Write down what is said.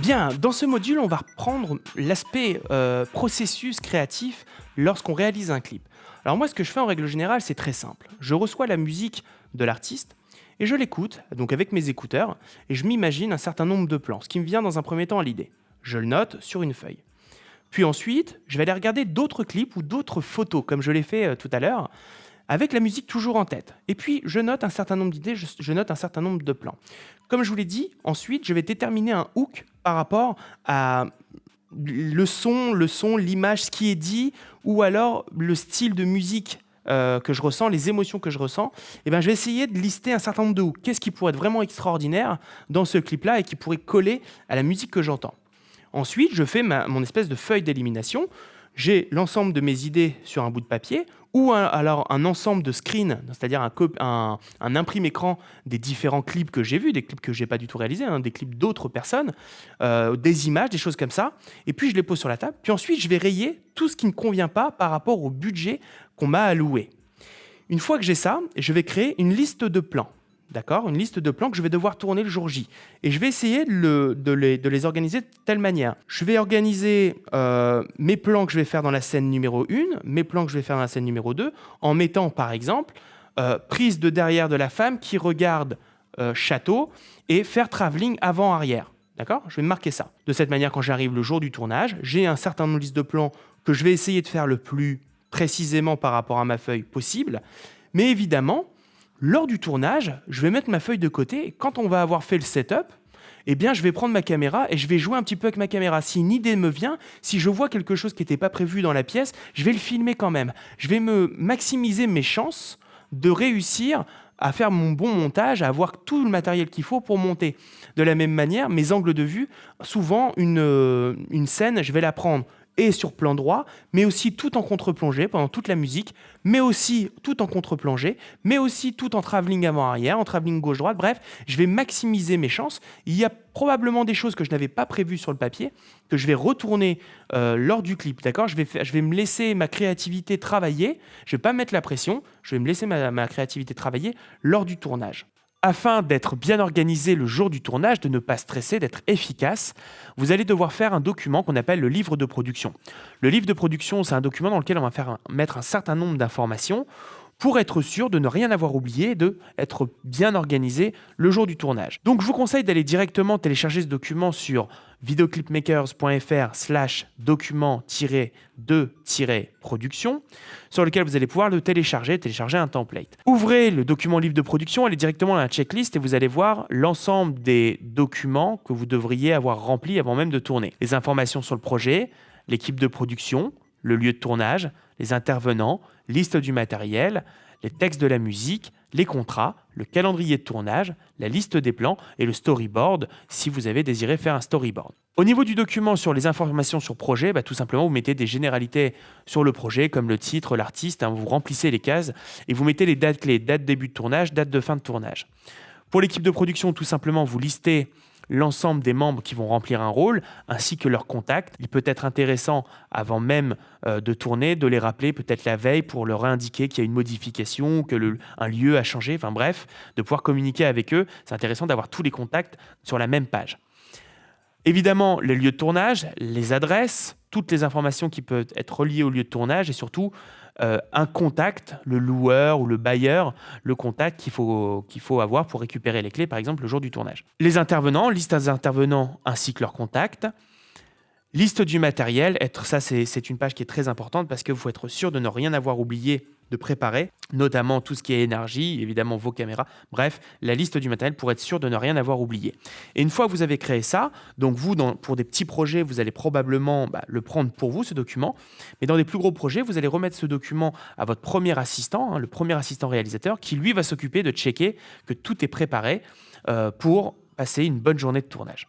Bien, dans ce module, on va reprendre l'aspect processus créatif lorsqu'on réalise un clip. Alors moi, ce que je fais en règle générale, c'est très simple. Je reçois la musique de l'artiste et je l'écoute, donc avec mes écouteurs, et je m'imagine un certain nombre de plans, ce qui me vient dans un premier temps à l'idée. Je le note sur une feuille. Puis ensuite, je vais aller regarder d'autres clips ou d'autres photos, comme je l'ai fait tout à l'heure, avec la musique toujours en tête. Et puis, je note un certain nombre d'idées, je note un certain nombre de plans. Comme je vous l'ai dit, ensuite, je vais déterminer un hook par rapport à le son, l'image, ce qui est dit, ou alors le style de musique que je ressens, les émotions que je ressens. Et ben, je vais essayer de lister un certain nombre de hooks. Qu'est-ce qui pourrait être vraiment extraordinaire dans ce clip-là et qui pourrait coller à la musique que j'entends. Ensuite, je fais mon espèce de feuille d'élimination. J'ai l'ensemble de mes idées sur un bout de papier ou alors un ensemble de screens, c'est-à-dire un imprim écran des différents clips que j'ai vus, des clips que je n'ai pas du tout réalisés, des clips d'autres personnes, des images, des choses comme ça. Et puis, je les pose sur la table. Puis ensuite, je vais rayer tout ce qui ne convient pas par rapport au budget qu'on m'a alloué. Une fois que j'ai ça, je vais créer une liste de plans. D'accord, une liste de plans que je vais devoir tourner le jour J. Et je vais essayer de les organiser de telle manière. Je vais organiser mes plans que je vais faire dans la scène numéro 1, mes plans que je vais faire dans la scène numéro 2, en mettant par exemple prise de derrière de la femme qui regarde château et faire travelling avant-arrière. D'accord, je vais marquer ça. De cette manière, quand j'arrive le jour du tournage, j'ai un certain nombre de listes de plans que je vais essayer de faire le plus précisément par rapport à ma feuille possible. Mais évidemment, lors du tournage, je vais mettre ma feuille de côté et quand on va avoir fait le setup, eh bien, je vais prendre ma caméra et je vais jouer un petit peu avec ma caméra. Si une idée me vient, si je vois quelque chose qui n'était pas prévu dans la pièce, je vais le filmer quand même. Je vais maximiser mes chances de réussir à faire mon bon montage, à avoir tout le matériel qu'il faut pour monter. De la même manière, mes angles de vue, souvent, une scène, je vais la prendre et sur plan droit, mais aussi tout en contre-plongée pendant toute la musique, mais aussi tout en contre-plongée, mais aussi tout en travelling avant-arrière, en travelling gauche-droite. Bref, je vais maximiser mes chances. Il y a probablement des choses que je n'avais pas prévues sur le papier, que je vais retourner lors du clip. D'accord, je vais me laisser ma créativité travailler. Je ne vais pas mettre la pression. Je vais me laisser ma créativité travailler lors du tournage. Afin d'être bien organisé le jour du tournage, de ne pas stresser, d'être efficace, vous allez devoir faire un document qu'on appelle le livre de production. Le livre de production, c'est un document dans lequel on va mettre un certain nombre d'informations pour être sûr de ne rien avoir oublié et d'être bien organisé le jour du tournage. Donc, je vous conseille d'aller directement télécharger ce document sur videoclipmakers.fr/document-2-production sur lequel vous allez pouvoir le télécharger un template. Ouvrez le document livre de production, allez directement à la checklist et vous allez voir l'ensemble des documents que vous devriez avoir remplis avant même de tourner. Les informations sur le projet, l'équipe de production, le lieu de tournage, les intervenants, liste du matériel, les textes de la musique, les contrats, le calendrier de tournage, la liste des plans et le storyboard si vous avez désiré faire un storyboard. Au niveau du document sur les informations sur projet, tout simplement vous mettez des généralités sur le projet comme le titre, l'artiste, vous remplissez les cases et vous mettez les dates clés, date début de tournage, date de fin de tournage. Pour l'équipe de production, tout simplement vous listez l'ensemble des membres qui vont remplir un rôle, ainsi que leurs contacts. Il peut être intéressant, avant même de tourner, de les rappeler peut-être la veille pour leur indiquer qu'il y a une modification, que un lieu a changé, enfin bref, de pouvoir communiquer avec eux. C'est intéressant d'avoir tous les contacts sur la même page. Évidemment, les lieux de tournage, les adresses, toutes les informations qui peuvent être reliées au lieu de tournage et surtout un contact, le loueur ou le bailleur, le contact qu'il faut avoir pour récupérer les clés, par exemple, le jour du tournage. Les intervenants, liste des intervenants ainsi que leurs contacts. Liste du matériel, ça c'est une page qui est très importante parce qu'il faut être sûr de ne rien avoir oublié de préparer, notamment tout ce qui est énergie, évidemment vos caméras, bref, la liste du matériel pour être sûr de ne rien avoir oublié. Et une fois que vous avez créé ça, donc vous, pour des petits projets, vous allez probablement le prendre pour vous, ce document, mais dans des plus gros projets, vous allez remettre ce document à votre premier assistant, le premier assistant réalisateur, qui lui va s'occuper de checker que tout est préparé pour passer une bonne journée de tournage.